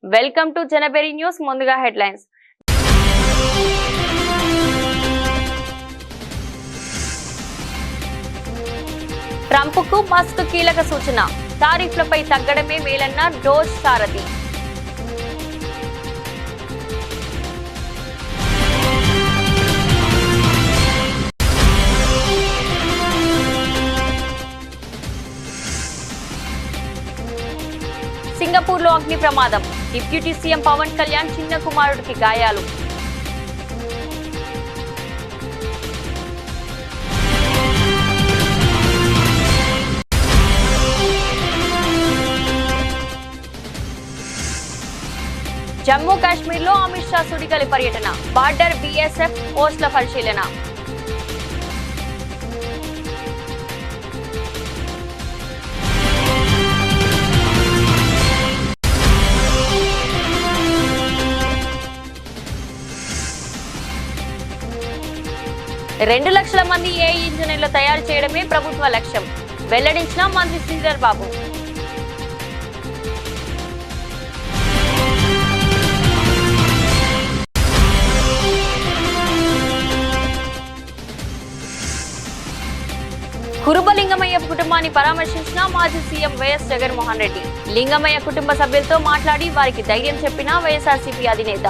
Welcome to జనబెరి news. ముందుగా headlines. ట్రంప్కు మస్క్ కీలక సూచన, టారిఫ్లపై తగ్గడమే మేలన్న డోస్ సారథి. సింగపూర్ లో అగ్ని ప్రమాదం, డిప్యూటీ సీఎం పవన్ కళ్యాణ్ చిన్న కుమారుడికి గాయాలు. జమ్మూ కాశ్మీర్ లో అమిత్ షా సుడిగాలి పర్యటన, బార్డర్ బీఎస్ఎఫ్ పోస్టుల పరిశీలన. రెండు లక్షల మంది ఏఐ ఇంజనీర్లు తయారు చేయడమే ప్రభుత్వ లక్ష్యం, వెల్లడించిన మంత్రి శ్రీధర్ బాబు. కురుబ లింగమయ్య కుటుంబాన్ని పరామర్శించిన మాజీ సీఎం వైఎస్ జగన్మోహన్ రెడ్డి. లింగమయ్య కుటుంబ సభ్యులతో మాట్లాడి వారికి ధైర్యం చెప్పిన వైఎస్ఆర్సీపీ అధినేత.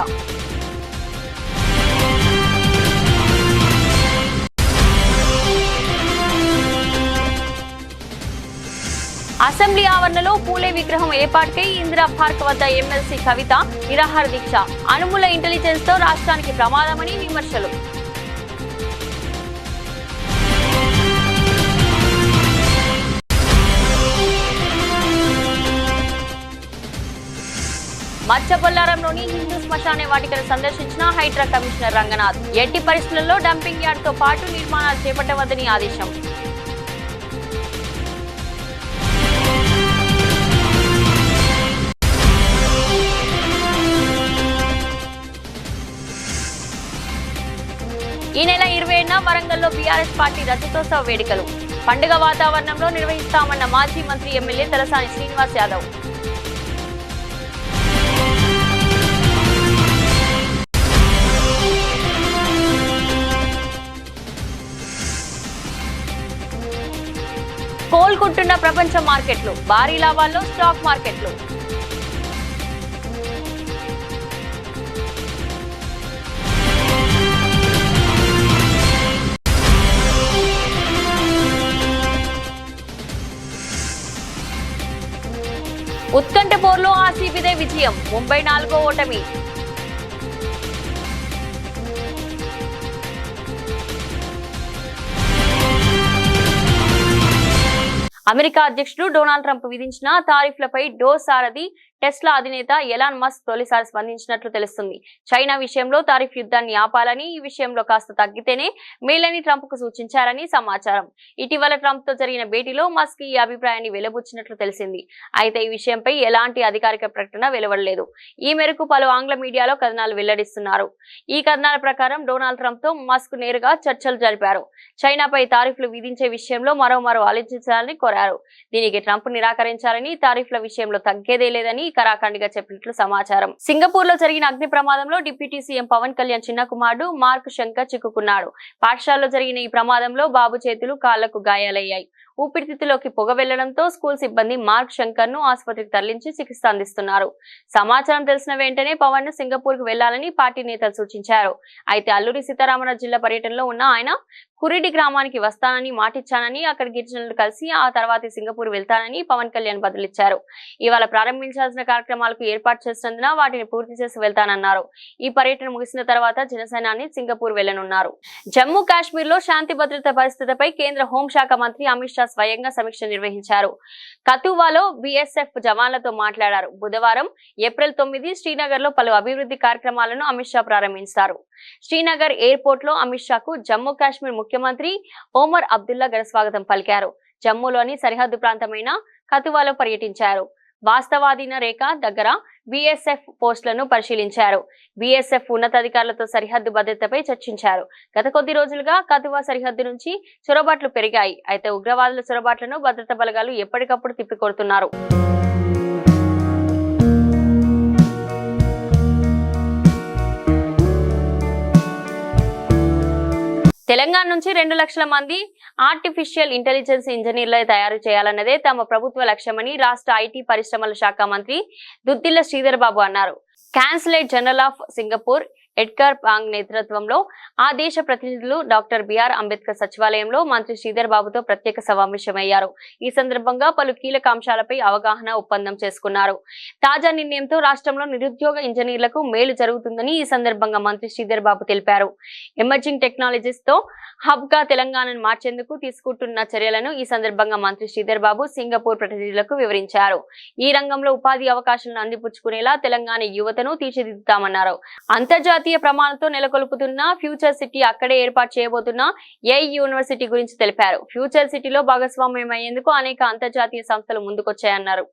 అసెంబ్లీ ఆవరణలో పూలే విగ్రహం ఏర్పాటుకై ఇందిరా పార్క్ వద్ద ఎమ్మెల్సీ కవిత నిరాహార దీక్ష. అనుముల ఇంటెలిజెన్స్ తో రాష్ట్రానికి ప్రమాదమని విమర్శలు. మచ్చబొల్లారంలోని హిందూ శ్మశాన వాటికను సందర్శించిన హైడ్రా కమిషనర్ రంగనాథ్. ఎట్టి పరిస్థితుల్లో డంపింగ్ యార్డ్ తో పాటు నిర్మాణాలు చేపట్టవద్దని ఆదేశం. ఈ నెల 27న వరంగల్లో బీఆర్ఎస్ పార్టీ రజతోత్సవ వేడుకలు. పండుగ వాతావరణంలో నిర్వహిస్తామన్న మాజీ మంత్రి ఎమ్మెల్యే తలసాని శ్రీనివాస్ యాదవ్. కోలుకుంటున్న ప్రపంచ మార్కెట్లు, భారీ లాభాల్లో స్టాక్ మార్కెట్లు. ఉత్కంఠ పోర్లో ఆర్సీబీదే విజయం, ముంబై 4వ ఓటమి. అమెరికా అధ్యక్షుడు డొనాల్డ్ ట్రంప్ విధించిన తారీఫ్లపై డోస్ సారథి టెస్లా అధినేత ఎలాన్ మస్క్ తొలిసారి స్పందించినట్లు తెలుస్తుంది. చైనా విషయంలో తారీఫ్ యుద్ధాన్ని ఆపాలని, ఈ విషయంలో కాస్త తగ్గితేనే మేలని ట్రంప్ కు సూచించారని సమాచారం. ఇటీవల ట్రంప్ తో జరిగిన భేటీలో మస్క్ ఈ అభిప్రాయాన్ని వెలుబుచ్చినట్లు తెలిసింది. అయితే ఈ విషయంపై ఎలాంటి అధికారిక ప్రకటన వెలువడలేదు. ఈ మేరకు పలు ఆంగ్ల మీడియాలో కథనాలు వెల్లడిస్తున్నారు. ఈ కథనాల ప్రకారం డొనాల్డ్ ట్రంప్ తో మస్క్ నేరుగా చర్చలు జరిపారు. చైనాపై తారీఫ్లు విధించే విషయంలో మరో ఆలోచించాలని కోరారు. దీనికి ట్రంప్ నిరాకరించారని, తారీఫ్ల విషయంలో తగ్గేదే లేదని కరాఖండిగా చెప్పినట్లు సమాచారం. సింగపూర్ లో జరిగిన అగ్ని ప్రమాదంలో డిప్యూటీ సీఎం పవన్ కళ్యాణ్ చిన్న కుమారుడు మార్క్ శంకర్ చిక్కుకున్నాడు. పాఠశాలలో జరిగిన ఈ ప్రమాదంలో బాబు చేతులు, కాళ్లకు గాయాలయ్యాయి. ఊపిరితిత్తులోకి పొగ వెళ్లడంతో స్కూల్ సిబ్బంది మార్క్ శంకర్ ను ఆసుపత్రికి తరలించి చికిత్స అందిస్తున్నారు. సమాచారం తెలిసిన వెంటనే పవన్ ను సింగపూర్ కు వెళ్లాలని పార్టీ నేతలు సూచించారు. అయితే అల్లూరి సీతారామరాజు జిల్లా పర్యటనలో ఉన్న ఆయన కురిడి గ్రామానికి వస్తానని మాటిచ్చానని, అక్కడ గిరిజనులు కలిసి ఆ తర్వాత సింగపూర్ వెళ్తానని పవన్ కళ్యాణ్ బదులిచ్చారు. ఇవాళ ప్రారంభించాల్సిన కార్యక్రమాలకు ఏర్పాటు చేసినందున వాటిని పూర్తి చేసి వెళ్తానన్నారు. ఈ పర్యటన ముగిసిన తర్వాత జనసేనాని సింగపూర్ వెళ్లనున్నారు. జమ్మూ కాశ్మీర్ లో శాంతి భద్రత పరిస్థితిపై కేంద్ర హోంశాఖ మంత్రి అమిత్ షా స్వయంగా సమీక్ష నిర్వహించారు. కతువాలో బీఎస్ఎఫ్ జవాన్లతో మాట్లాడారు. బుధవారం ఏప్రిల్ 9 శ్రీనగర్ లో పలు అభివృద్ధి కార్యక్రమాలను అమిత్ షా ప్రారంభించారు. శ్రీనగర్ ఎయిర్పోర్ట్ లో అమిత్ షాకు జమ్మూ కాశ్మీర్ ముఖ్యమంత్రి ఒమర్ అబ్దుల్లా ఘన స్వాగతం పలికారు. జమ్మూలోని సరిహద్దు ప్రాంతమైన కతువాలో పర్యటించారు. వాస్తవాధీన రేఖ దగ్గర బీఎస్ఎఫ్ పోస్టులను పరిశీలించారు. బీఎస్ఎఫ్ ఉన్నతాధికారులతో సరిహద్దు భద్రతపై చర్చించారు. గత కొద్ది రోజులుగా కతువా సరిహద్దు నుంచి చొరబాట్లు పెరిగాయి. అయితే ఉగ్రవాదుల చొరబాట్లను భద్రతా బలగాలు ఎప్పటికప్పుడు తిప్పికొడుతున్నారు. తెలంగాణ నుంచి 2 లక్షల మంది ఆర్టిఫిషియల్ ఇంటెలిజెన్స్ ఇంజనీర్లు తయారు చేయాలన్నదే తమ ప్రభుత్వ లక్ష్యమని రాష్ట్ర ఐటీ పరిశ్రమల శాఖ మంత్రి దుద్దిల్ల శ్రీధర్ బాబు అన్నారు. Consulate general of Singapore Edgar Pang నేతృత్వంలో ఆ దేశ ప్రతినిధులు డాక్టర్ బిఆర్ అంబేద్కర్ సచివాలయంలో మంత్రి శ్రీధర్ బాబుతో ప్రత్యేక సమావేశమయ్యారు. ఈ సందర్భంగా పలు కీలక అంశాలపై అవగాహన ఒప్పందం చేసుకున్నారు. తాజా నిర్ణయంతో రాష్ట్రంలో నిరుద్యోగ ఇంజనీర్లకు మేలు జరుగుతుందని ఈ సందర్భంగా మంత్రి శ్రీధర్ బాబు తెలిపారు. ఎమర్జింగ్ టెక్నాలజీస్ తో హబ్ గా తెలంగాణను మార్చేందుకు తీసుకుంటున్న చర్యలను ఈ సందర్భంగా మంత్రి శ్రీధర్ బాబు సింగపూర్ ప్రతినిధులకు వివరించారు. ఈ రంగంలో ఉపాధి అవకాశాలను అందిపుచ్చుకునేలా తెలంగాణ యువతను తీర్చిదిద్దుతామన్నారు. అంతర్జాతీయ ప్రమాణాలతో నెలకొల్పుతున్న ఫ్యూచర్ సిటీ అక్కడే ఏర్పాటు చేయబోతున్న ఏఐ యూనివర్సిటీ గురించి తెలిపారు. ఫ్యూచర్ సిటీలో భాగస్వామ్యమయ్యేందుకు అనేక అంతర్జాతీయ సంస్థలు ముందుకొచ్చాయన్నారు.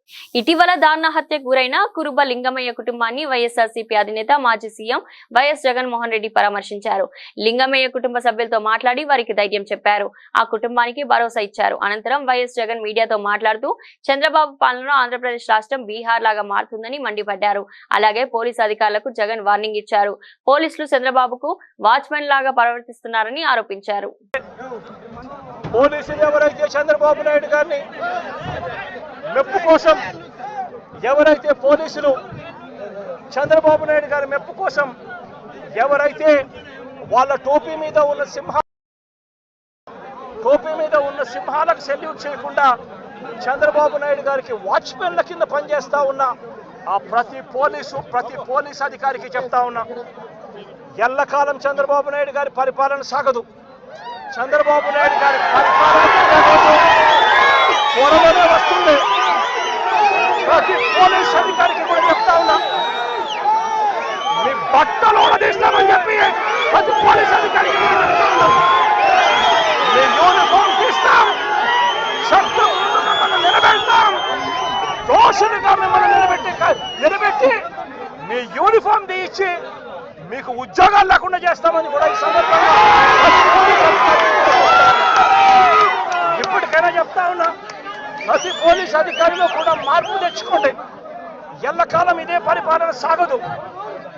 ఇటీవల దారుణ హత్యకు గురైన కురుబ లింగమయ్య కుటుంబాన్ని వైఎస్ఆర్సీపీ అధినేత మాజీ సీఎం వైఎస్ జగన్మోహన్ రెడ్డి పరామర్శించారు. లింగమయ్య కుటుంబ సభ్యులతో మాట్లాడి వారికి ధైర్యం చెప్పారు. ఆ కుటుంబానికి భరోసా ఇచ్చారు. అనంతరం వైఎస్ జగన్ మీడియాతో మాట్లాడుతూ చంద్రబాబు పాలనలో ఆంధ్రప్రదేశ్ రాష్ట్రం బీహార్ లాగా మారుతుందని మండిపడ్డారు. అలాగే పోలీసు అధికారులకు జగన్ వార్నింగ్ ఇచ్చారు. పోలీసులు చంద్రబాబుకు వాచ్మెన్ లాగా ప్రవర్తిస్తున్నారని ఆరోపించారు. పోలీసులు ఎవరైతే చంద్రబాబు నాయుడు గారిని మెప్పు కోసం ఎవరైతే పోలీసులు చంద్రబాబు నాయుడు గారి మెప్పు కోసం ఎవరైతే వాళ్ళ టోపీ మీద ఉన్న సింహాలకు సెల్యూట్ చేయకుండా చంద్రబాబు నాయుడు గారికి వాచ్మెన్ల కింద పనిచేస్తా ఉన్న ఆ ప్రతి పోలీస్ అధికారికి చెప్తా ఉన్నా, ఎల్లకాలం చంద్రబాబు నాయుడు గారి పరిపాలన సాగదు. చంద్రబాబు నాయుడు గారి పరిపాలన త్వరలోనే వస్తుంది. ప్రతి పోలీస్ అధికారికి కూడా చెప్తా ఉన్నా, మీ బట్టలు తీస్తామని చెప్పి ప్రతి పోలీస్ అధికారికి మీ యూనిఫామ్ తీస్తాం, మిమ్మల్ని నిలబెడతాం, దోషులుగా మిమ్మల్ని నిలబెట్టి మీ యూనిఫామ్ తీయించి మీకు ఉద్యోగాలు లేకుండా చేస్తామని కూడా ఈ సందర్భంగా ఇప్పటికైనా చెప్తా ఉన్నా, ప్రతి పోలీస్ అధికారిలో కూడా మార్పు తెచ్చుకోండి. ఎల్లకాలం ఇదే పరిపాలన సాగదు.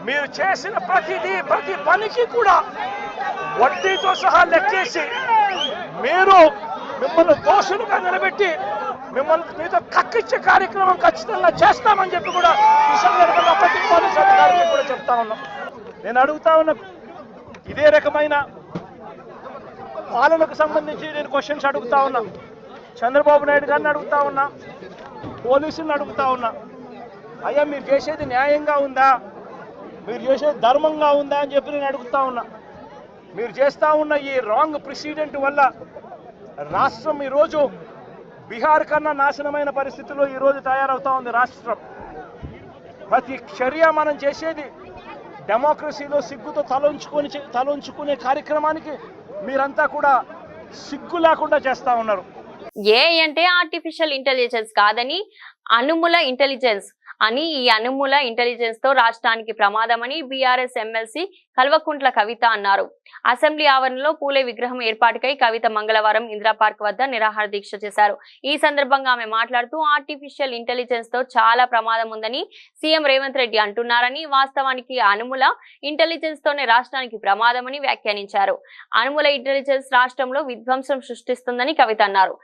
మీరు చేసిన ప్రతి పనికి కూడా వడ్డీతో సహా లెక్కేసి మిమ్మల్ని దోషులుగా నిలబెట్టి మీతో కక్కిచ్చే కార్యక్రమం ఖచ్చితంగా చేస్తామని చెప్పి కూడా ఈ సందర్భంగా ప్రతి పోలీస్ అధికారికి కూడా చెప్తా ఉన్నాం. నేను అడుగుతా ఉన్నా, ఇదే రకమైన పాలనకు సంబంధించి నేను క్వశ్చన్స్ అడుగుతా ఉన్నా. చంద్రబాబు నాయుడు గారిని అడుగుతా ఉన్నా, పోలీసులను అడుగుతా ఉన్నా, అయ్యా మీరు చేసేది న్యాయంగా ఉందా, మీరు చేసేది ధర్మంగా ఉందా అని చెప్పి నేను అడుగుతా ఉన్నా. మీరు చేస్తా ఉన్న ఈ రాంగ్ ప్రెసిడెంట్ వల్ల రాష్ట్రం ఈరోజు బీహార్ కన్నా నాశనమైన పరిస్థితుల్లో ఈరోజు తయారవుతా ఉంది. రాష్ట్రం ప్రతి చర్య మనం చేసేది డెమోక్రసీలో సిగ్గుతో తలంచుకునే కార్యక్రమానికి మీరంతా కూడా సిగ్గు లేకుండా చేస్తా ఉన్నారు. ఏఐ అంటే ఆర్టిఫిషియల్ ఇంటెలిజెన్స్ కాదని అనుముల ఇంటెలిజెన్స్ అని, ఈ అనుముల ఇంటెలిజెన్స్ తో రాష్ట్రానికి ప్రమాదమని బీఆర్ఎస్ ఎమ్మెల్సీ కల్వకుంట్ల కవిత అన్నారు. అసెంబ్లీ ఆవరణలో పూలే విగ్రహం ఏర్పాటుకై కవిత మంగళవారం ఇందిరా పార్క్ వద్ద నిరాహార దీక్ష చేశారు. ఈ సందర్భంగా ఆమె మాట్లాడుతూ ఆర్టిఫిషియల్ ఇంటెలిజెన్స్ తో చాలా ప్రమాదం ఉందని సీఎం రేవంత్ రెడ్డి అంటున్నారని, వాస్తవానికి అనుముల ఇంటెలిజెన్స్ తోనే రాష్ట్రానికి ప్రమాదమని వ్యాఖ్యానించారు. అనుముల ఇంటెలిజెన్స్ రాష్ట్రంలో విధ్వంసం సృష్టిస్తుందని కవిత అన్నారు.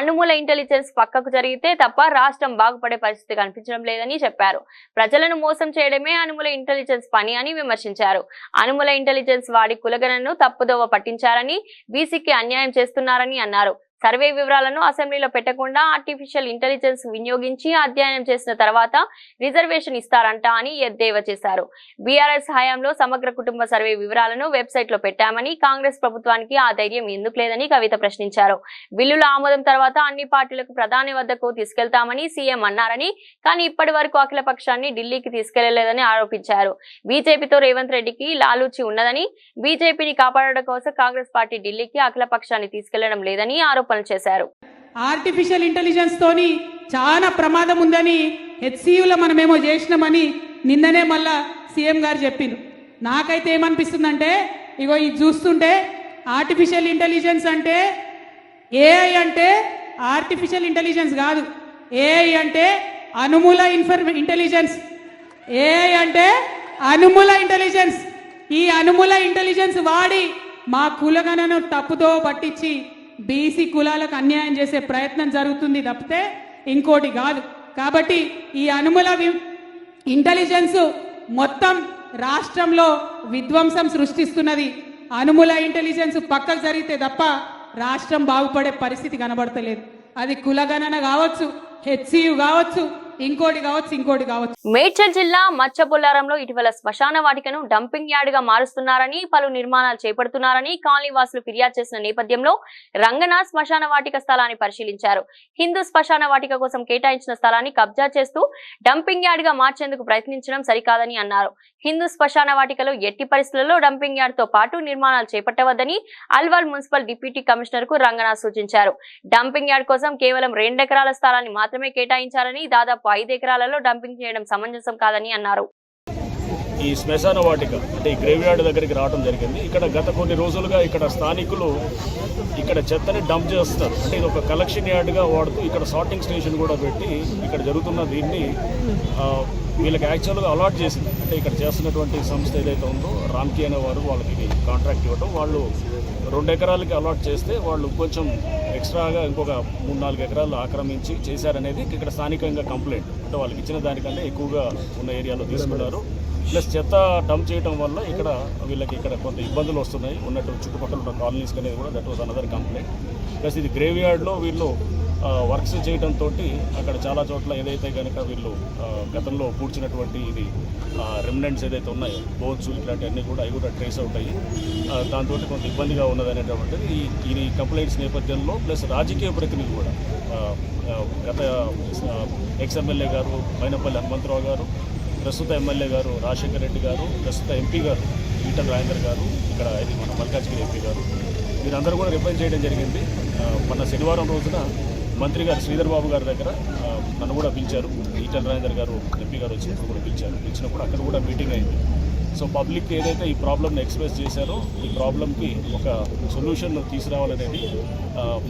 అనుముల ఇంటెలిజెన్స్ పక్కకు జరిగితే తప్ప రాష్ట్రం బాగుపడే పరిస్థితి కనిపించడం లేదని చెప్పారు. ప్రజలను మోసం చేయడమే అనుముల ఇంటెలిజెన్స్ పని అని విమర్శించారు. అనుముల ఇంటెలిజెన్స్ వాడి కులగణను తప్పుదోవ పట్టించారని, బీసీకి అన్యాయం చేస్తున్నారని అన్నారు. సర్వే వివరాలను అసెంబ్లీలో పెట్టకుండా ఆర్టిఫిషియల్ ఇంటెలిజెన్స్ వినియోగించి అధ్యయనం చేసిన తర్వాత రిజర్వేషన్ ఇస్తారంట అని ఎద్దేవా చేశారు. బీఆర్ఎస్ హయాంలో సమగ్ర కుటుంబ సర్వే వివరాలను వెబ్సైట్ లో పెట్టామని, కాంగ్రెస్ ప్రభుత్వానికి ఆ ధైర్యం ఎందుకు లేదని కవిత ప్రశ్నించారు. బిల్లుల ఆమోదం తర్వాత అన్ని పార్టీలకు ప్రధాని వద్దకు తీసుకెళ్తామని సీఎం అన్నారని, కానీ ఇప్పటి వరకు అఖిల పక్షాన్ని ఢిల్లీకి తీసుకెళ్లలేదని ఆరోపించారు. బీజేపీతో రేవంత్ రెడ్డికి లాలూచి ఉన్నదని, బీజేపీని కాపాడడం కోసం కాంగ్రెస్ పార్టీ ఢిల్లీకి అఖిల పక్షాన్ని తీసుకెళ్లడం లేదని ఆరోపణ చేశారు. ఆర్టిఫిషియల్ ఇంటెలిజెన్స్ తోని చాలా ప్రమాదం ఉందని హెచ్సియులో మనమేమో చేసినామని నిన్ననే మళ్ళా సీఎం గారు చెప్పిండ్రు. నాకైతే ఏమనిపిస్తుందంటే, ఇగో ఇది చూస్తుంటే ఆర్టిఫిషియల్ ఇంటెలిజెన్స్ అంటే ఏఐ అంటే ఆర్టిఫిషియల్ ఇంటెలిజెన్స్ కాదు, ఏఐ అంటే అనుమూల ఇంటెలిజెన్స్. ఏఐ అంటే అనుమూల ఇంటెలిజెన్స్. ఈ అనుమూల ఇంటెలిజెన్స్ వాడి మా కులగణను తప్పుదో పట్టించి బీసీ కులాలకు అన్యాయం చేసే ప్రయత్నం జరుగుతుంది తప్పితే ఇంకోటి కాదు. కాబట్టి ఈ అనుముల ఇంటెలిజెన్స్ మొత్తం రాష్ట్రంలో విధ్వంసం సృష్టిస్తున్నది. అనుముల ఇంటెలిజెన్స్ పక్కకు జరిగితే తప్ప రాష్ట్రం బాగుపడే పరిస్థితి కనబడతలేదు. అది కులగణన కావచ్చు, హెచ్సియు కావచ్చు, ఇంకోటి కావచ్చు. మేడ్చల్ జిల్లా మచ్చబొల్లారంలో ఇటీవల శ్మశాన వాటికను డంపింగ్ యార్డ్ గా మారుస్తున్నారని, పలు నిర్మాణాలు చేపడుతున్నారని కాలనీ వాసులు ఫిర్యాదు చేసిన నేపథ్యంలో రంగన శ్మశాన వాటిక స్థలాన్ని పరిశీలించారు. హిందూ శ్మశాన వాటిక కోసం కేటాయించిన స్థలాన్ని కబ్జా చేస్తూ డంపింగ్ యార్డ్ గా మార్చేందుకు ప్రయత్నించడం సరికాదని అన్నారు. హిందూ శ్మశాన వాటికలో ఎట్టి పరిస్థితుల్లో డంపింగ్ యార్డ్ తో పాటు నిర్మాణాలు చేపట్టవద్దని అల్వాల్ మున్సిపల్ డిప్యూటీ కమిషనర్ కు రంగన సూచించారు. డంపింగ్ యార్డ్ కోసం కేవలం 2 ఎకరాల స్థలాన్ని మాత్రమే కేటాయించారని, దాదాపు 5 ఎకరాలలో డంపింగ్ చేయడం సమంజసం కాదని అన్నారు. ఈ శ్మశాన వాటిక అంటే ఈ గ్రేవ్ యార్డ్ దగ్గరికి రావడం జరిగింది. ఇక్కడ గత కొన్ని రోజులుగా ఇక్కడ స్థానికులు ఇక్కడ చెత్తని డంప్ చేస్తారు. అంటే ఇది ఒక కలెక్షన్ యార్డ్గా వాడుతూ ఇక్కడ సార్టింగ్ స్టేషన్ కూడా పెట్టి ఇక్కడ జరుగుతున్న దీన్ని వీళ్ళకి యాక్చువల్గా అలాట్ చేసింది. అంటే ఇక్కడ చేస్తున్నటువంటి సంస్థ ఏదైతే ఉందో రామ్కి అనే వారు వాళ్ళకి కాంట్రాక్ట్ ఇవ్వడం, వాళ్ళు 2 ఎకరాలకి అలాట్ చేస్తే వాళ్ళు కొంచెం ఎక్స్ట్రాగా ఇంకొక 3-4 ఎకరాలు ఆక్రమించి చేశారనేది ఇక్కడ స్థానికంగా కంప్లైంట్. అంటే వాళ్ళకి ఇచ్చిన దానికంటే ఎక్కువగా ఉన్న ఏరియాలో తీసుకున్నారు. ప్లస్ చెత్త డంప్ చేయడం వల్ల ఇక్కడ వీళ్ళకి ఇక్కడ కొంత ఇబ్బందులు వస్తున్నాయి ఉన్నట్టు చుట్టుపక్కల ఉన్న కాలనీస్కి అనేది కూడా that was another complaint. Plus ఇది గ్రేవ్ యార్డ్లో వీళ్ళు వర్క్స్ చేయడంతో అక్కడ చాలా చోట్ల ఏదైతే కనుక వీళ్ళు గతంలో పూడ్చినటువంటి ఇది రెమినెంట్స్ ఏదైతే ఉన్నాయో బోన్స్ ఇట్లాంటివన్నీ కూడా అవి కూడా ట్రేస్ అవుట్ అయ్యి దాంతో కొంత ఇబ్బందిగా ఉన్నదనేటువంటిది ఈ కంప్లైంట్స్ నేపథ్యంలో ప్లస్ రాజకీయ ప్రతినిధులు కూడా గత ఎక్స్ఎమ్మెల్యే గారు మైనపల్లి హనుమంతరావు గారు, ప్రస్తుత ఎమ్మెల్యే గారు రాజశేఖర రెడ్డి గారు, ప్రస్తుత ఎంపీ గారు ఈటల రాజేందర్ గారు, ఇక్కడ ఇది మన మల్కాజ్గిరి ఎంపీ గారు, వీరందరూ కూడా రిప్లై చేయడం జరిగింది. మొన్న శనివారం రోజున మంత్రి గారు శ్రీధర్ బాబు గారి దగ్గర నన్ను కూడా పిలిచారు. ఈటల రాజేందర్ గారు ఎంపీ గారు వచ్చినప్పుడు కూడా పిలిచినప్పుడు అక్కడ కూడా మీటింగ్ అయింది. సో పబ్లిక్ ఏదైతే ఈ ప్రాబ్లమ్ని ఎక్స్ప్రెస్ చేశారో ఈ ప్రాబ్లంకి ఒక సొల్యూషన్ తీసుకురావాలనేది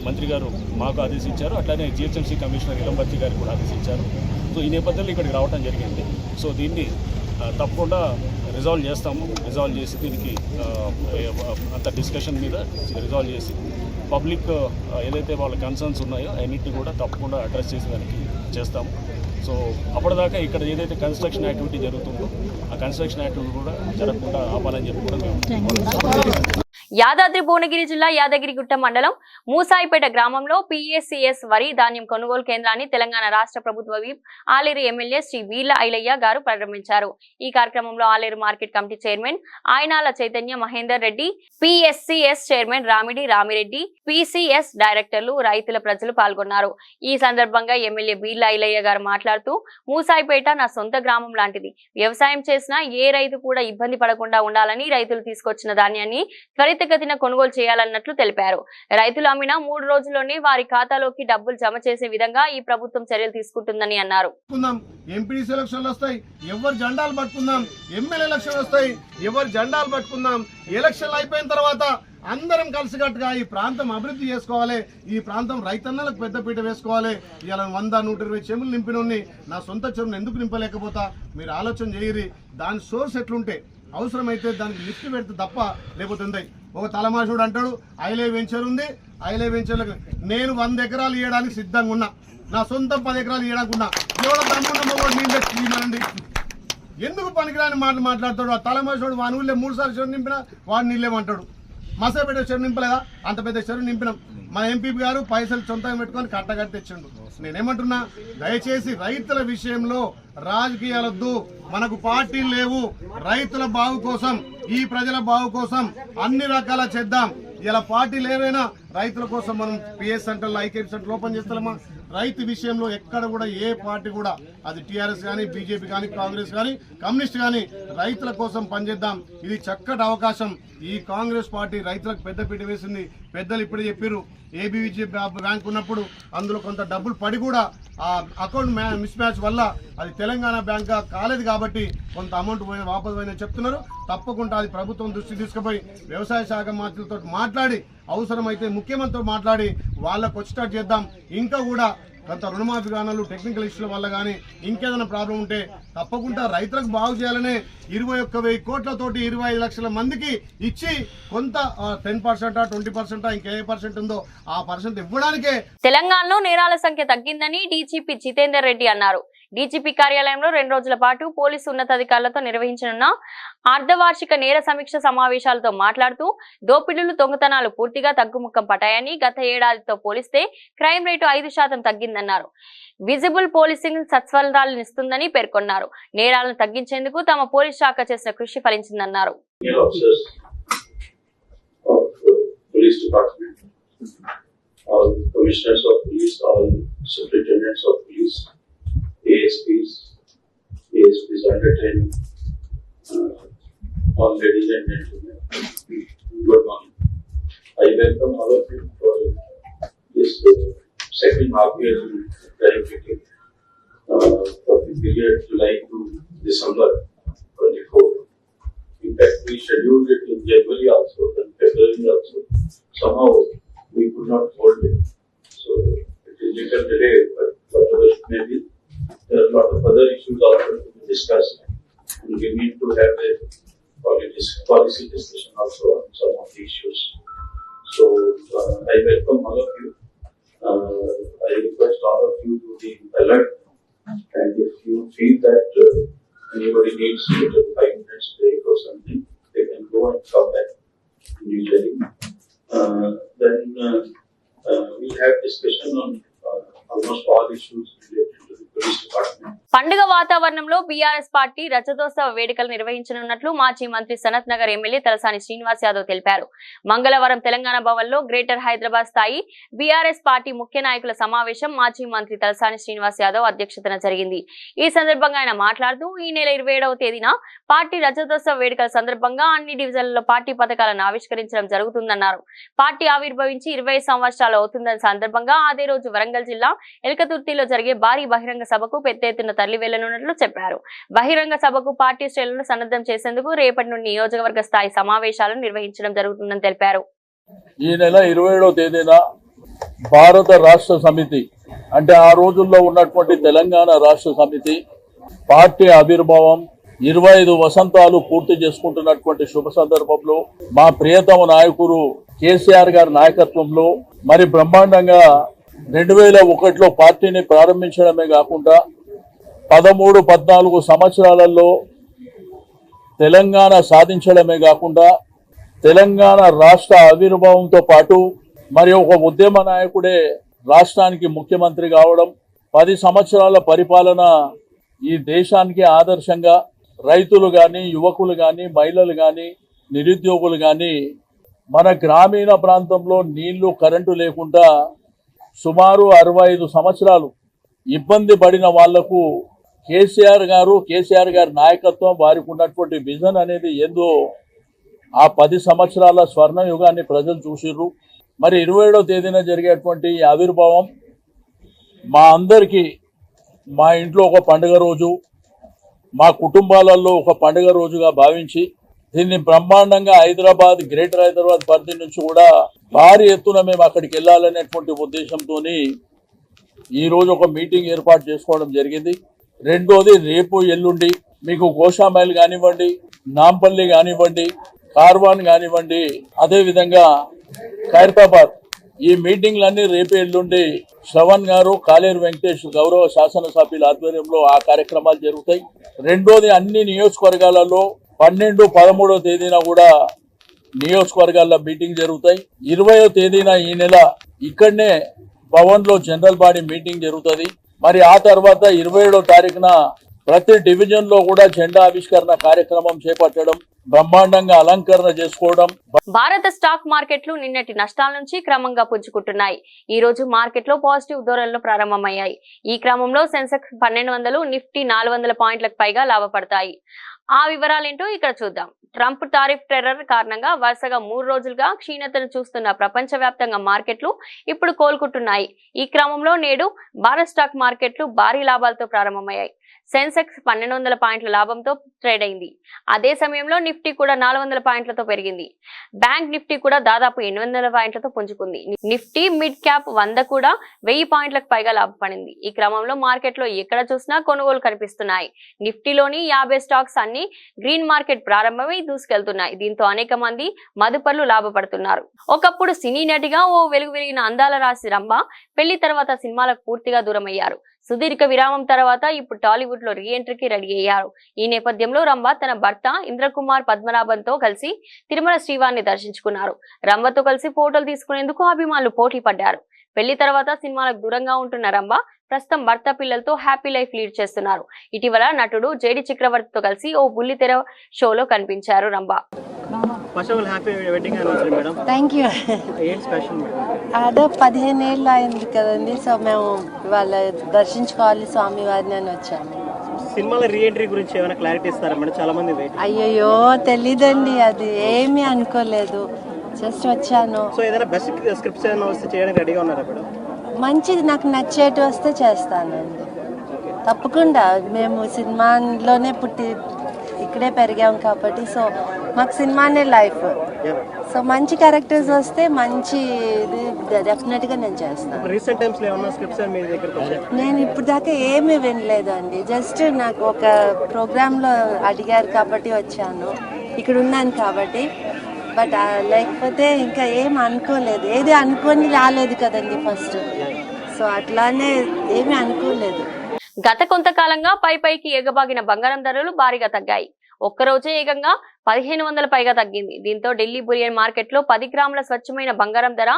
మంత్రి గారు మాకు ఆదేశించారు. అట్లానే జిహెచ్ఎంసీ కమిషనర్ ఇలంబర్తి గారికి కూడా ఆదేశించారు. సో ఈ నేపథ్యంలో ఇక్కడికి రావడం జరిగింది. సో దీన్ని తప్పకుండా రిజాల్వ్ చేస్తాము. రిజాల్వ్ చేసి దీనికి అంత డిస్కషన్ మీద రిజాల్వ్ చేసి పబ్లిక్ ఏదైతే వాళ్ళ కన్సర్న్స్ ఉన్నాయో అన్నింటినీ కూడా తప్పకుండా అడ్రస్ చేసేదానికి చేస్తాము. సో అప్పటిదాకా ఇక్కడ ఏదైతే కన్స్ట్రక్షన్ యాక్టివిటీ జరుగుతుందో ఆ కన్స్ట్రక్షన్ యాక్టివిటీ కూడా జరగకుండా ఆపాలని చెప్పి కూడా మేము యాదాద్రి భువనగిరి జిల్లా యాదగిరిగుట్ట మండలం మూసాయిపేట గ్రామంలో పిఎస్సిఎస్ వరి ధాన్యం కొనుగోలు కేంద్రాన్ని తెలంగాణ రాష్ట్ర ప్రభుత్వ విప్ ఆలేరు ఎమ్మెల్యే శ్రీ వీర్ల ఐలయ్య గారు ప్రారంభించారు. ఈ కార్యక్రమంలో Aleru market committee chairman Ayanala Chaitanya Mahender Reddy, PSCS chairman Ramireddy, PCS డైరెక్టర్లు, రైతుల ప్రజలు పాల్గొన్నారు. ఈ సందర్భంగా ఎమ్మెల్యే వీర్ల ఐలయ్య గారు మాట్లాడుతూ, మూసాయిపేట నా సొంత గ్రామం లాంటిది. వ్యవసాయం చేసినా ఏ రైతు కూడా ఇబ్బంది పడకుండా ఉండాలని రైతులు తీసుకొచ్చిన ధాన్యాన్ని త్వరితగతిన కొనుగోలు చేయాలన్నట్లు తెలిపారు. రైతులు అమ్మిన 3 రోజుల్లోనే వారి ఖాతాలోకి డబ్బులు జమ చేసే విధంగా ఈ ప్రభుత్వం చర్యలు తీసుకుంటుందని అన్నారు. ఎంపీడీ ఎలక్షన్లు వస్తాయి, ఎవరు జెండాలు పట్టుకుందాం. ఎమ్మెల్యే ఎలక్షన్లు వస్తాయి, ఎవరు జెండాలు పట్టుకుందాం. ఎలక్షన్లు అయిపోయిన తర్వాత అందరం కలిసికట్టుగా ఈ ప్రాంతం అభివృద్ధి చేసుకోవాలి. ఈ ప్రాంతం రైతన్నలకు పెద్దపీట వేసుకోవాలి. ఇలా 100-120 చెరువులు నింపినోని నా సొంత చెరువును ఎందుకు నింపలేకపోతా? మీరు ఆలోచన చేయరి. దాని సోర్స్ ఎట్లుంటే అవసరమైతే దానికి లిఫ్ట్ పెడితే తప్ప లేకపోతుంది. ఒక తలమాషుడు అంటాడు ఐలే వెంచర్ ఉంది, ఐలే వెంచర్లకు నేను 100 ఎకరాలు ఇవ్వడానికి సిద్ధంగా ఉన్నా. నా సొంతం 10 ఎకరాలు ఇవ్వడానికి ఉన్నా. ఎవరో తమ్ముండి ఎందుకు పనికిరాని మాటలు మాట్లాడతాడు? ఆ తలమాషుడు వాని ఊళ్ళో 3 సార్లు చెరువు నింపినా వాడిని నిల్లేమంటాడు. మసాపేట చెరువు నింపలేదా? అంత పెద్ద చెరువు నింపినాం. మా ఎంపీ గారు పైసలు సొంతంగా పెట్టుకొని కట్టగట్టి తెచ్చిండు. నేనేమంటున్నా, దయచేసి రైతుల విషయంలో రాజకీయాలొద్దు. మనకు పార్టీలు లేవు. రైతుల బాగు కోసం, ఈ ప్రజల బాగు కోసం అన్ని రకాల చేద్దాం. ఇలా పార్టీలు ఏవైనా రైతుల కోసం మనం పిఎస్ సెంటర్లో, ఐకేపీ సెంటర్ ఓపెన్ చేస్తామా? రైతు విషయంలో ఎక్కడ కూడా ఏ పార్టీ కూడా, అది టీఆర్ఎస్ కానీ, బీజేపీ కానీ, కాంగ్రెస్ కానీ, కమ్యూనిస్ట్ కానీ, రైతుల కోసం పనిచేద్దాం. ఇది చక్కటి అవకాశం. ఈ కాంగ్రెస్ పార్టీ రైతులకు పెద్దపీట వేసింది. పెద్దలు ఇప్పుడే చెప్పారు, ఏబీవీజీ బ్యాంక్ ఉన్నప్పుడు అందులో కొంత డబ్బులు పడి కూడా ఆ అకౌంట్ మిస్ మ్యాచ్ వల్ల అది తెలంగాణ బ్యాంక్ కాలేదు కాబట్టి కొంత అమౌంట్ వాపసు పోయిన చెప్తున్నారు. తప్పకుండా అది ప్రభుత్వం దృష్టి తీసుకుపోయి వ్యవసాయ శాఖ మంత్రులతో మాట్లాడి, అవసరమైతే ముఖ్యమంత్రితో మాట్లాడి వాళ్ళకు వచ్చేటట్టు చేద్దాం. ఇంకా కూడా కొంత రుణమాఫీ కానాలు టెక్నికల్ ఇష్యూల వల్ల కానీ ఇంకేదైనా ప్రాబ్లం ఉంటే తప్పకుండా రైతులకు బాగు చేయాలనే 21,000 కోట్లతోటి 25 లక్షల మందికి ఇచ్చి కొంత 10%, 20% ఇంకే % ఉందో ఆ % ఇవ్వడానికే. తెలంగాణలో నేరాల సంఖ్య తగ్గిందని డీజీపీ జితేందర్ రెడ్డి అన్నారు. డీజీపీ కార్యాలయంలో 2 రోజుల పాటు పోలీసు ఉన్నతాధికారులతో నిర్వహించనున్న అర్ధవార్షిక నేర సమీక్ష సమావేశాలతో మాట్లాడుతూ దోపిడీలు దొంగతనాలు పూర్తిగా తగ్గుముఖం పట్టాయని, గత ఏడాదితో పోలిస్తే క్రైమ్ రేటు 5% తగ్గిందన్నారు. విజిబుల్ పోలీసింగ్ సత్ఫలితాలనిస్తుందని పేర్కొన్నారు. నేరాలను తగ్గించేందుకు తమ పోలీస్ శాఖ చేసిన కృషి ఫలించిందన్నారు. ASPs under training, all ladies and gentlemen, good morning. I welcome all of you for this second half year verification for the period July to December 24. In fact, we scheduled it in January also and February also. Somehow we could not hold it, so it is little delayed, but whatever it may be. There are a lot of other issues also to be discussed, and we need to have a policy discussion also on some of the issues. So I welcome all of you. I request all of you to be alert, and if you feel that anybody needs a 5 minutes break or something, they can go and come back usually. Then we'll have discussion on almost all issues related to the police department. పండుగ వాతావరణంలో BRS party రజతోత్సవ వేడుకలు నిర్వహించనున్నట్లు మాజీ మంత్రి Sanath Nagar MLA Talasani Srinivas Yadav తెలిపారు. మంగళవారం తెలంగాణ భవన్ లో greater Hyderabad స్థాయి బీఆర్ఎస్ పార్టీ ముఖ్య నాయకుల సమావేశం మాజీ మంత్రి తలసాని శ్రీనివాస్ యాదవ్ అధ్యక్షతన జరిగింది. ఈ సందర్భంగా ఆయన మాట్లాడుతూ ఈ నెల 27వ తేదీన పార్టీ రజతోత్సవ వేడుకల సందర్భంగా అన్ని డివిజన్లలో పార్టీ పథకాలను ఆవిష్కరించడం జరుగుతుందన్నారు. పార్టీ ఆవిర్భవించి 20 సంవత్సరాలు అవుతుందన్న సందర్భంగా అదే రోజు వరంగల్ జిల్లా ఎల్కతుర్తిలో జరిగే భారీ బహిరంగ సభకు పెద్ద ఎత్తున తరలి వెళ్లనున్నట్లు చెప్పారు. బహిరంగ సభకు పార్టీ శ్రేణులను సన్నద్ధం చేసేందుకు రేపటి నుండి నియోజకవర్గ స్థాయి సమావేశాలను నిర్వహించడం జరుగుతుందని తెలిపారు. ఈ నెల 27వ తేదీన భారత రాష్ట్ర సమితి అంటే ఆ రోజుల్లో ఉన్నటువంటి తెలంగాణ రాష్ట్ర సమితి పార్టీ ఆవిర్భావం 25 వసంతాలు పూర్తి చేసుకుంటున్నటువంటి శుభ సందర్భంలో మా ప్రియతమ నాయకుడు కేసీఆర్ గారి నాయకత్వంలో మరి బ్రహ్మాండంగా 2001లో పార్టీని ప్రారంభించడమే కాకుండా 13-14 సంవత్సరాలలో తెలంగాణ సాధించడమే కాకుండా తెలంగాణ రాష్ట్ర ఆవిర్భావంతో పాటు మరి ఒక ఉద్యమ నాయకుడే రాష్ట్రానికి ముఖ్యమంత్రి కావడం, 10 సంవత్సరాల పరిపాలన ఈ దేశానికి ఆదర్శంగా రైతులు కానీ, యువకులు కానీ, మహిళలు కానీ, నిరుద్యోగులు కానీ మన గ్రామీణ ప్రాంతంలో నీళ్లు, కరెంటు లేకుండా సుమారు 65 సంవత్సరాలు ఇబ్బంది పడిన వాళ్లకు కేసీఆర్ గారి నాయకత్వం, వారికి ఉన్నటువంటి విజన్ అనేది ఏందో ఆ 10 సంవత్సరాల స్వర్ణ యుగాన్ని ప్రజలు చూసిర్రు. మరి 27వ తేదీన జరిగేటువంటి ఆవిర్భావం మా అందరికీ మా ఇంట్లో ఒక పండుగ రోజు, మా కుటుంబాలలో ఒక పండుగ రోజుగా భావించి దీన్ని బ్రహ్మాండంగా గ్రేటర్ హైదరాబాద్ పరిధి నుంచి కూడా భారీ ఎత్తున మేము అక్కడికి వెళ్ళాలనేటువంటి ఉద్దేశంతో ఈ రోజు ఒక మీటింగ్ ఏర్పాటు చేసుకోవడం జరిగింది. రెండోది రేపు ఎల్లుండి మీకు గోషామైల్ కానివ్వండి, నాంపల్లి కానివ్వండి, కార్వాన్ కానివ్వండి, అదేవిధంగా ఖైరతాబాద్ ఈ మీటింగ్లన్నీ రేపు ఎల్లుండి శ్రవణ్ గారు, కాలేరు వెంకటేష్ గౌరవ శాసనసభ్యుల ఆధ్వర్యంలో ఆ కార్యక్రమాలు జరుగుతాయి. రెండోది అన్ని నియోజకవర్గాలలో 12, 13వ తేదీన కూడా నియోజకవర్గాల్లో మీటింగ్ జరుగుతాయి. 20వ తేదీన ఈ నెల ఇక్కడనే భవన్ లో జనరల్ బాడీ మీటింగ్ జరుగుతుంది. మరి ఆ తర్వాత 27వ తారీఖున ప్రతి డివిజన్ లో కూడా జెండా ఆవిష్కరణ కార్యక్రమం చేపట్టడం, బ్రహ్మాండంగా అలంకరణ చేసుకోవడం. భారత స్టాక్ మార్కెట్లు నిన్నటి నష్టాల నుంచి క్రమంగా పుంజుకుంటున్నాయి. ఈ రోజు మార్కెట్ లో పాజిటివ్ ధోరణులు ప్రారంభమయ్యాయి. ఈ క్రమంలో సెన్సెక్స్ 1200, నిఫ్టీ 400 పాయింట్లకు పైగా లాభపడతాయి. ఆ వివరాలేంటో ఇక్కడ చూద్దాం. ట్రంప్ టారిఫ్ టెర్రర్ కారణంగా వరుసగా 3 రోజులుగా క్షీణతను చూస్తున్న ప్రపంచవ్యాప్తంగా మార్కెట్లు ఇప్పుడు కోలుకుంటున్నాయి. ఈ క్రమంలో నేడు భారత స్టాక్ మార్కెట్లు భారీ లాభాలతో ప్రారంభమయ్యాయి. సెన్సెక్స్ 1200 పాయింట్ల లాభంతో ట్రేడ్ అయింది. అదే సమయంలో నిఫ్టీ కూడా 400 పాయింట్లతో పెరిగింది. బ్యాంక్ నిఫ్టీ కూడా దాదాపు 800 పాయింట్లతో పుంజుకుంది. నిఫ్టీ మిడ్ క్యాప్ 100 కూడా 1000 పాయింట్లకు పైగా లాభపడింది. ఈ క్రమంలో మార్కెట్లో ఎక్కడ చూసినా కొనుగోలు కనిపిస్తున్నాయి. నిఫ్టీలోని 50 స్టాక్స్ అన్ని గ్రీన్ మార్కెట్ ప్రారంభమై దూసుకెళ్తున్నాయి. దీంతో అనేక మంది మదుపర్లు లాభపడుతున్నారు. ఒకప్పుడు సినీ నటిగా ఓ వెలుగువిరిగిన అందాల రాశి రంభ పెళ్లి తర్వాత సినిమాలకు పూర్తిగా దూరమయ్యారు. సుదీర్ఘ విరామం తర్వాత ఇప్పుడు టాలీవుడ్ లో రీ ఎంట్రీకి రెడీ అయ్యారు. ఈ నేపథ్యంలో రంభ తన భర్త ఇంద్రకుమార్ పద్మనాభంతో కలిసి తిరుమల శ్రీవారిని దర్శించుకున్నారు. రంభతో కలిసి ఫోటోలు తీసుకునేందుకు అభిమానులు పోటీ పడ్డారు. పెళ్లి తర్వాత సినిమాలకు దూరంగా ఉంటున్న రంభ ప్రస్తుతం భర్త పిల్లలతో హ్యాపీ లైఫ్ లీడ్ చేస్తున్నారు. ఇటీవల నటుడు జేడి చక్రవర్తితో కలిసి ఓ బుల్లితెర షోలో కనిపించారు రంభ. Thank you. అదే 15 ఏళ్ళు అయింది కదండి, సో మేము వాళ్ళ దర్శించుకోవాలి స్వామి వారిని అని వచ్చాము. సినిమాల రీ ఎంట్రీ గురించి ఏమైనా క్లారిటీ ఇస్తారా మేడం? చాలా మంది అయ్యయ్యో తెలీదండి, అది ఏమీ అనుకోలేదు, జస్ట్ వచ్చాను. సో ఏదైనా బెస్ట్ స్క్రిప్ట్స్ ఏమైనా వస్తే చేయడానికి రెడీగా ఉన్నారా మేడం? మంచిది, నాకు నచ్చేటి వస్తే చేస్తానండి తప్పకుండా. మేము సినిమాలోనే పుట్టి ఇక్కడే పెరిగాం కాబట్టి సో మాకు సినిమానే లైఫ్. సో మంచి క్యారెక్టర్స్ వస్తే మంచి డెఫినెట్గా నేను చేస్తాను. రీసెంట్ టైమ్స్ లో ఏమైనా స్క్రిప్ట్స్ మీ దగ్గరికి వచ్చాయి? నేను ఇప్పుడు దాకా ఏమీ వినలేదండి, జస్ట్ నాకు ఒక ప్రోగ్రాంలో అడిగారు కాబట్టి వచ్చాను, ఇక్కడ ఉన్నాను కాబట్టి. బట్ లేకపోతే ఇంకా ఏం అనుకోలేదు, ఏది అనుకొని రాలేదు కదండి ఫస్ట్, సో అట్లానే ఏమీ అనుకోలేదు. గత కొంతకాలంగా పైకి ఎగబాగిన బంగారం ధరలు భారీగా తగ్గాయి. ఒక్కరోజే ఏకంగా 1500 పైగా తగ్గింది. దీంతో ఢిల్లీ బులియన్ మార్కెట్ లో 10 గ్రాముల స్వచ్ఛమైన బంగారం ధర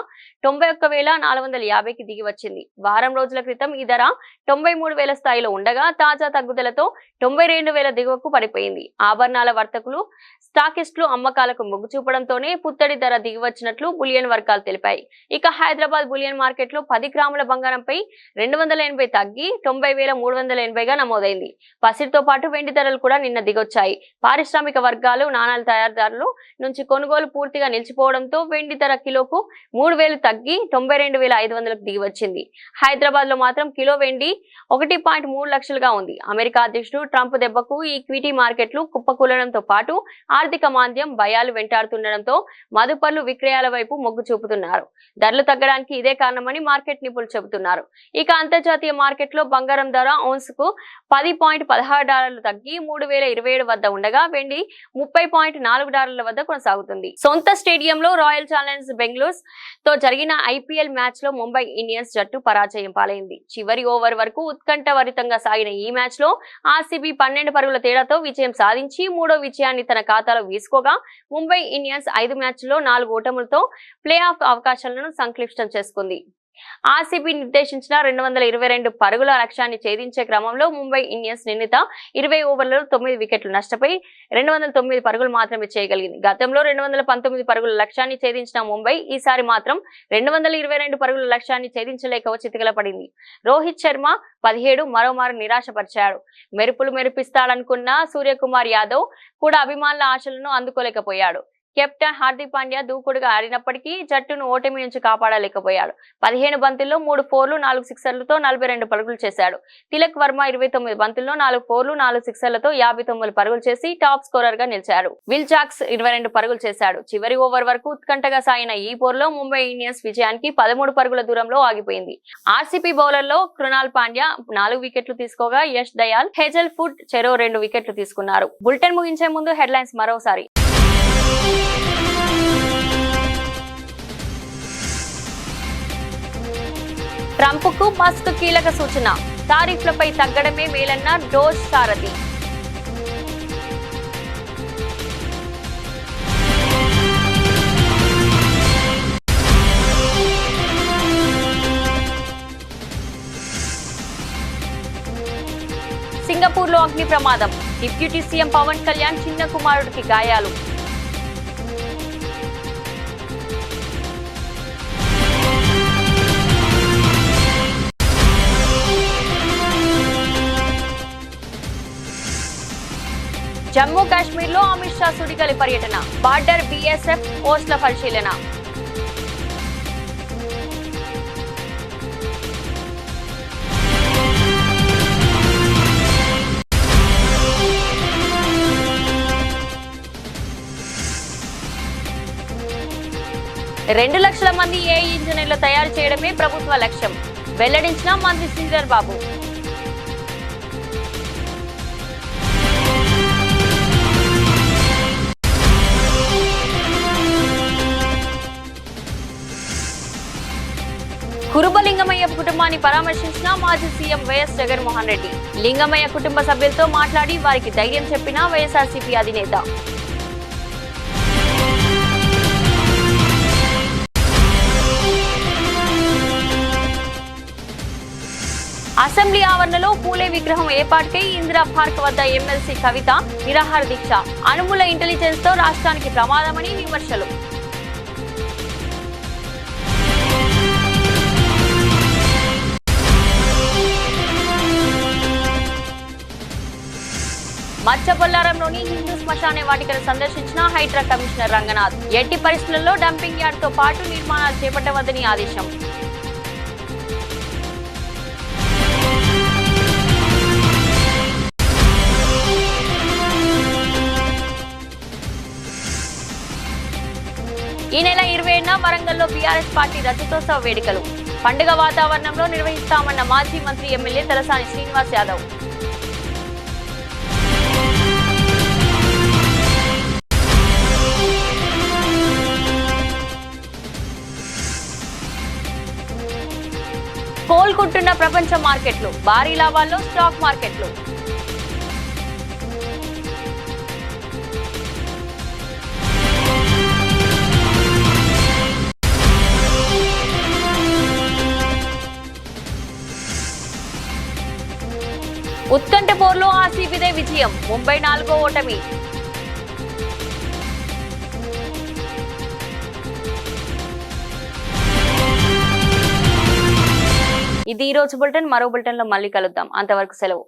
91,450కి దిగి వచ్చింది. వారం రోజుల క్రితం ఈ ధర 93,000 స్థాయిలో ఉండగా తాజా తగ్గుదలతో 92,000 దిగువకు పడిపోయింది. ఆభరణాల వర్తకులు స్టాకిస్టులు అమ్మకాలకు మొగ్గు చూపడంతోనే పుత్తడి ధర దిగి వచ్చినట్లు బులియన్ వర్గాలు తెలిపాయి. ఇక హైదరాబాద్ బులియన్ మార్కెట్ లో 10 గ్రాముల బంగారంపై 280 తగ్గి 90,380గా నమోదైంది. పసిడితో పాటు వెండి ధరలు కూడా నిన్న దిగొచ్చాయి. పారిశ్రామిక వర్గాలు నాణాల తయారీదారులు నుంచి కొనుగోలు పూర్తిగా నిలిచిపోవడంతో వెండి ధర కిలోకు 3,000 తగ్గి 92,500కు దిగి వచ్చింది. హైదరాబాద్ లో మాత్రం కిలో వెండి 1.3 లక్షలుగా ఉంది. అమెరికా అధ్యక్షుడు ట్రంప్ దెబ్బకు ఈ ఈక్విటీ మార్కెట్లు కుప్పకూలడంతో పాటు ఆర్థిక మాంద్యం భయాలు వెంటాడుతుండడంతో మదుపర్లు విక్రయాల వైపు మొగ్గు చూపుతున్నారు. ధరలు తగ్గడానికి ఇదే కారణమని మార్కెట్ నిపుణులు చెబుతున్నారు. ఇక అంతర్జాతీయ మార్కెట్ లో బంగారం ధర ఔన్స్ కు $10.16 తగ్గి 3,027 వద్ద ఉండగా వెండి $30.4 వద్ద కొనసాగుతుంది. సొంత స్టేడియంలో రాయల్ ఛాలెంజర్స్ బెంగళూరు తో జరిగిన ఐపీఎల్ మ్యాచ్ లో ముంబై ఇండియన్స్ జట్టు పరాజయం పాలైంది. చివరి ఓవర్ వరకు ఉత్కంఠభరితంగా సాగిన ఈ మ్యాచ్ లో ఆర్సీబీ 12 పరుగుల తేడాతో విజయం సాధించి 3వ విజయాన్ని తన ఖాతాలో వేసుకోగా ముంబై ఇండియన్స్ 5 మ్యాచ్ల్లో 4 ఓటములతో ప్లే ఆఫ్ అవకాశాలను సంక్లిష్టం చేసుకుంది. ఆర్సీబీ నిర్దేశించిన 222 పరుగుల లక్ష్యాన్ని ఛేదించే క్రమంలో ముంబై ఇండియన్స్ నిర్ణీత 20 ఓవర్లలో 9 వికెట్లు నష్టపోయి 209 పరుగులు మాత్రమే చేయగలిగింది. గతంలో 219 పరుగుల లక్ష్యాన్ని ఛేదించిన ముంబై ఈసారి మాత్రం 222 పరుగుల లక్ష్యాన్ని ఛేదించలేక చితికిలపడింది. రోహిత్ శర్మ 17 మరోమారు నిరాశపరిచాడు. మెరుపులు మెరిపిస్తాడనుకున్న సూర్యకుమార్ యాదవ్ కూడా అభిమానుల ఆశలను అందుకోలేకపోయాడు. కెప్టెన్ హార్దిక్ పాండ్యా దూకుడుగా ఆడినప్పటికీ జట్టును ఓటమి నుంచి కాపాడలేకపోయాడు. 15 బంతుల్లో 3 ఫోర్లు 4 సిక్సర్లతో 42 పరుగులు చేశాడు. తిలక్ వర్మ 29 బంతుల్లో 4 ఫోర్లు 4 సిక్సర్లతో 59 పరుగులు చేసి టాప్ స్కోరర్ గా నిలిచాడు. విల్ జాక్స్ 22 పరుగులు చేశాడు. చివరి ఓవర్ వరకు ఉత్కంఠగా సాగిన ఈ పోరులో ముంబై ఇండియన్స్ విజయానికి 13 పరుగుల దూరంలో ఆగిపోయింది. ఆర్సీబీ బౌలర్లో కృణాల్ పాండ్యా 4 వికెట్లు తీసుకోగా యష్ దయాల్, హేజల్ ఫుడ్ చెరో 2 వికెట్లు తీసుకున్నారు. బులెటిన్ ముగించే ముందు హెడ్లైన్స్ మరోసారి. ట్రంప్ కు మస్క్ కీలక సూచన, టారిఫ్లపై తగ్గడమే మేలన్న డోస్ సారథి. సింగపూర్ లో అగ్ని ప్రమాదం, డిప్యూటీ సీఎం పవన్ కళ్యాణ్ చిన్న కుమారుడికి గాయాలు. జమ్మూ కాశ్మీర్ లో అమిత్ షా సుడిగాలి పర్యటన, బార్డర్ బీఎస్ఎఫ్ పోస్టుల పరిశీలన. 2 లక్షల మంది ఏఐ ఇంజనీర్లు తయారు చేయడమే ప్రభుత్వ లక్ష్యం వెల్లడించిన మంత్రి శ్రీధర్ బాబు. కురుబ లింగమయ్య కుటుంబాన్ని పరామర్శించిన మాజీ సీఎం వైఎస్ జగన్మోహన్ రెడ్డి. లింగమయ్య కుటుంబ సభ్యులతో మాట్లాడి వారికి ధైర్యం చెప్పిన వైఎస్ఆర్సీపీ అధినేత. అసెంబ్లీ ఆవరణలో పూలే విగ్రహం ఏర్పాటుకై ఇందిరా పార్క్ వద్ద ఎమ్మెల్సీ కవిత నిరాహార దీక్ష. అనుమూల ఇంటెలిజెన్స్ తో రాష్ట్రానికి ప్రమాదమని విమర్శలు. మచ్చబొల్లారంలోని హిందూ శ్మశాన వాటికను సందర్శించిన హైడ్రా కమిషనర్ రంగనాథ్. ఎట్టి పరిస్థితుల్లో డంపింగ్ యార్డ్ తో పాటు నిర్మాణాలు చేపట్టవద్దని ఆదేశం. ఈ నెల 27న వరంగల్లో బీఆర్ఎస్ పార్టీ రజతోత్సవ వేడుకలు. పండుగ వాతావరణంలో నిర్వహిస్తామన్న మాజీ మంత్రి ఎమ్మెల్యే తలసాని శ్రీనివాస్ యాదవ్. కోలుకుంటున్న ప్రపంచ మార్కెట్లు, భారీ లాభాల్లో స్టాక్ మార్కెట్లు. ఉత్కంఠ పోర్లో ఆర్సీబీదే విజయం, ముంబై 4వ ఓటమి. ఇది ఈ రోజు బులెటిన్. మరో బులెటిన్ లో మళ్ళీ కలుద్దాం. అంతవరకు సెలవు.